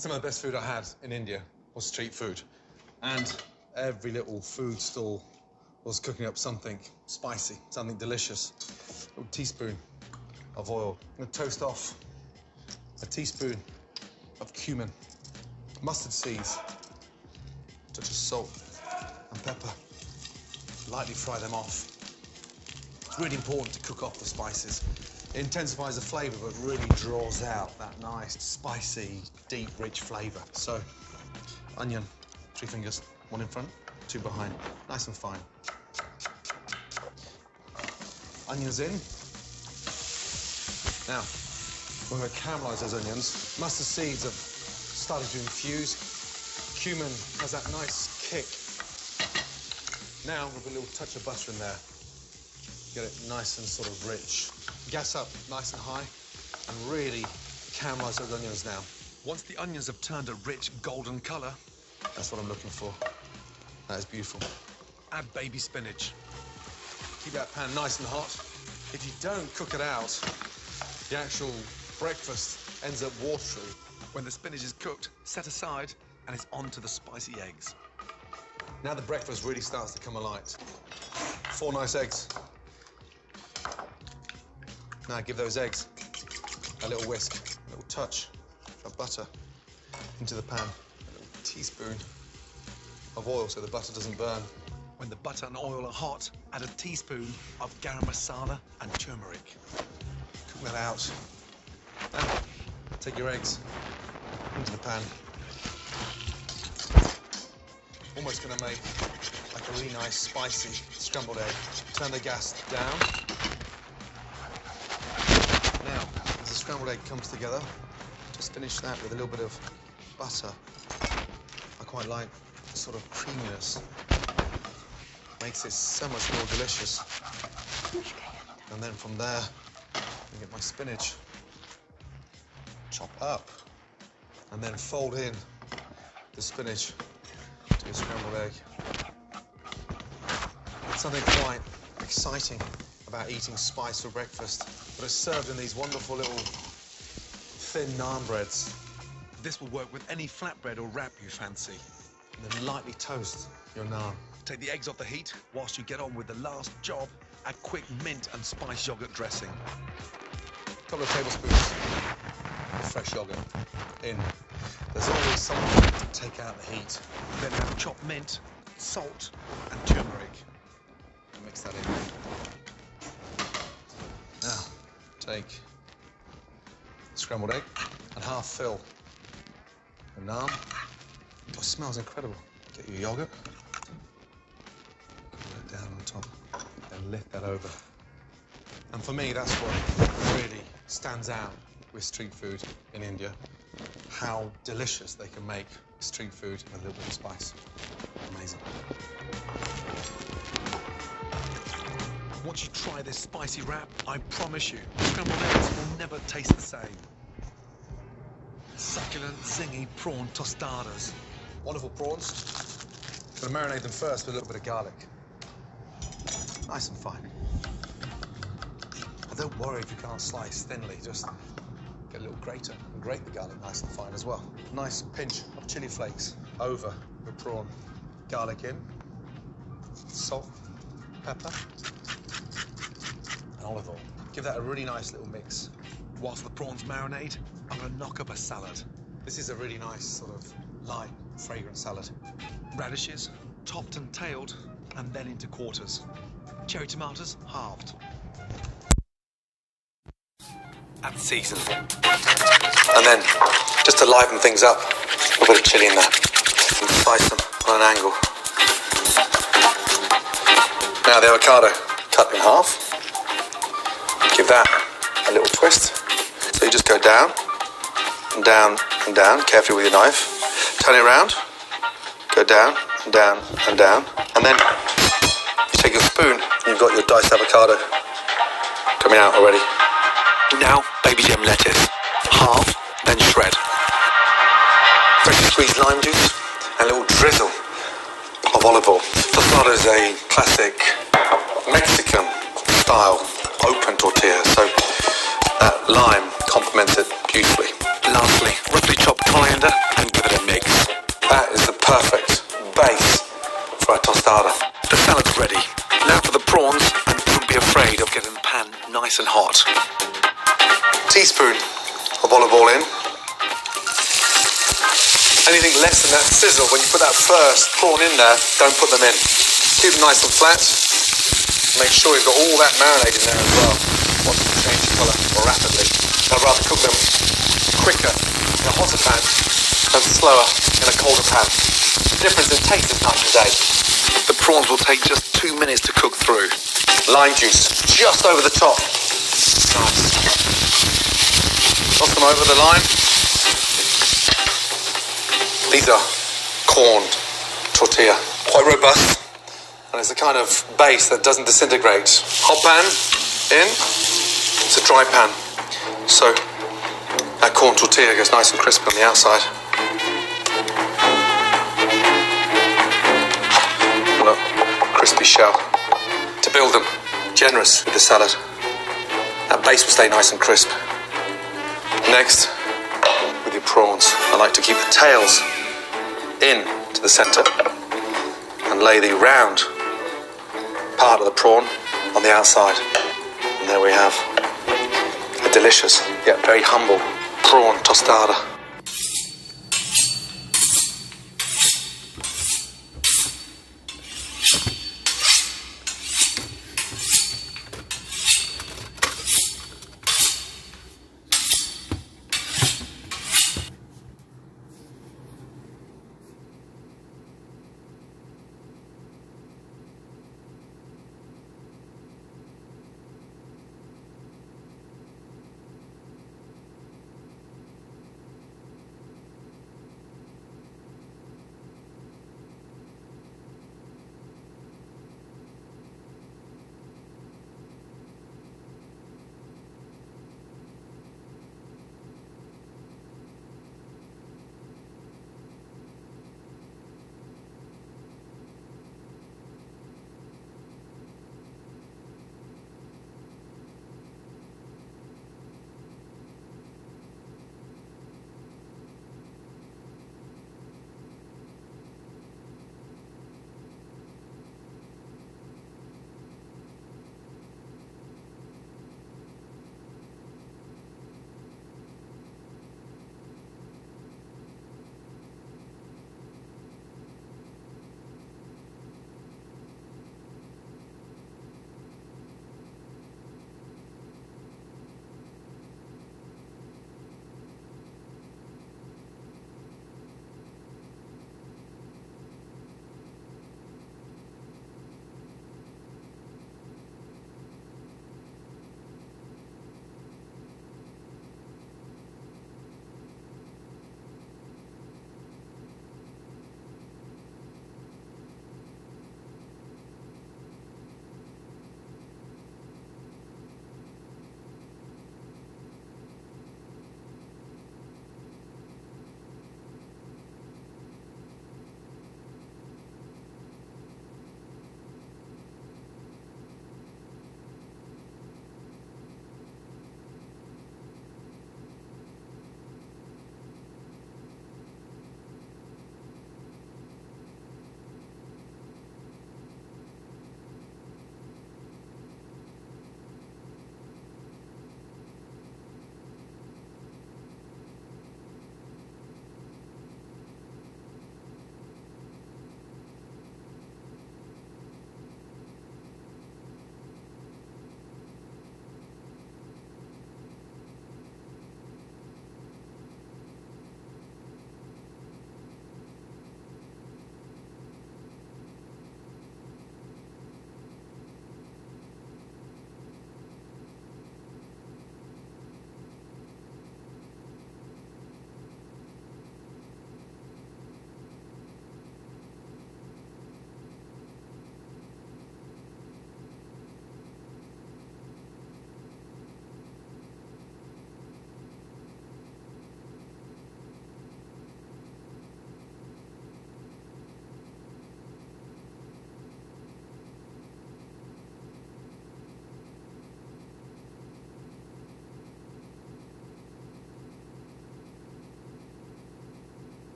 Some of the best food I had in India was street food. And every little food stall was cooking up something spicy, something delicious. A little teaspoon of oil. I'm gonna toast off a teaspoon of cumin, mustard seeds, a touch of salt and pepper. Lightly fry them off. It's really important to cook off the spices. It intensifies the flavour, but really draws out that nice, spicy, deep, rich flavour. So, onion, 3 fingers, 1 in front, 2 behind, nice and fine. Onions in. Now, we're going to caramelise those onions. Mustard seeds have started to infuse. Cumin has that nice kick. Now, we'll put a little touch of butter in there. Get it nice and sort of rich. Gas up nice and high and really caramelise those onions now. Once the onions have turned a rich golden colour, that's what I'm looking for. That is beautiful. Add baby spinach. Keep that pan nice and hot. If you don't cook it out, the actual breakfast ends up watery. When the spinach is cooked, set aside and it's on to the spicy eggs. Now the breakfast really starts to come alight. 4 nice eggs. Now give those eggs a little whisk, a little touch of butter into the pan, a little teaspoon of oil so the butter doesn't burn. When the butter and oil are hot, add a teaspoon of garam masala and turmeric. Cook that out. Now, take your eggs into the pan. Almost gonna make like a really nice, spicy scrambled egg. Turn the gas down. Now, as the scrambled egg comes together, just finish that with a little bit of butter. I quite like the sort of creaminess. Makes it so much more delicious. And then from there, I get my spinach. Chop up. And then fold in the spinach to a scrambled egg. There's something quite exciting about eating spice for breakfast, but it's served in these wonderful little thin naan breads. This will work with any flatbread or wrap you fancy. And then lightly toast your naan. Take the eggs off the heat. Whilst you get on with the last job, add quick mint and spice yogurt dressing. A couple of tablespoons of fresh yogurt in. There's always something to take out the heat. Then add chopped mint, salt and turmeric. And mix that in. Now, take scrambled egg and half fill the naan. Oh, it smells incredible. Get your yogurt. Down on top and lift that over. And for me, that's what really stands out with street food in India. How delicious they can make street food with a little bit of spice. Amazing. Once you try this spicy wrap, I promise you, scrambled eggs will never taste the same. Succulent, zingy prawn tostadas. Wonderful prawns. I'm gonna marinate them first with a little bit of garlic. Nice and fine. And don't worry if you can't slice thinly, just get a little grater and grate the garlic nice and fine as well. Nice pinch of chili flakes over the prawn. Garlic in, salt, pepper, and olive oil. Give that a really nice little mix. Whilst the prawns marinate, I'm gonna knock up a salad. This is a really nice sort of light, fragrant salad. Radishes, topped and tailed, and then into quarters. Cherry tomatoes, halved. Add season. And then, just to liven things up, a bit of chilli in there. And slice them on an angle. Now the avocado, cut in half. Give that a little twist. So you just go down, and down, and down, carefully with your knife. Turn it around, go down, and down, and down. And then you take your spoon, and you've got your diced avocado coming out already. Now, baby gem lettuce, half, then shred. Freshly squeezed lime juice, and a little drizzle of olive oil. Tostada is a classic Mexican style open tortilla, so that lime complements it beautifully. Lastly, roughly chopped coriander of olive oil in. Anything less than that sizzle, when you put that first prawn in there, don't put them in. Keep them nice and flat. Make sure you've got all that marinade in there as well. Want them to change colour more rapidly. I'd rather cook them quicker in a hotter pan and slower in a colder pan. The difference in taste is night and day. The prawns will take just 2 minutes to cook through. Lime juice just over the top. Nice. Toss them over the lime. These are corned tortilla, quite robust, and it's a kind of base that doesn't disintegrate. Hot pan in, it's a dry pan, so that corn tortilla gets nice and crisp on the outside. Look, crispy shell. To build them, generous with the salad. That base will stay nice and crisp. Next, with your prawns, I like to keep the tails in to the centre and lay the round part of the prawn on the outside. And there we have a delicious yet very humble prawn tostada.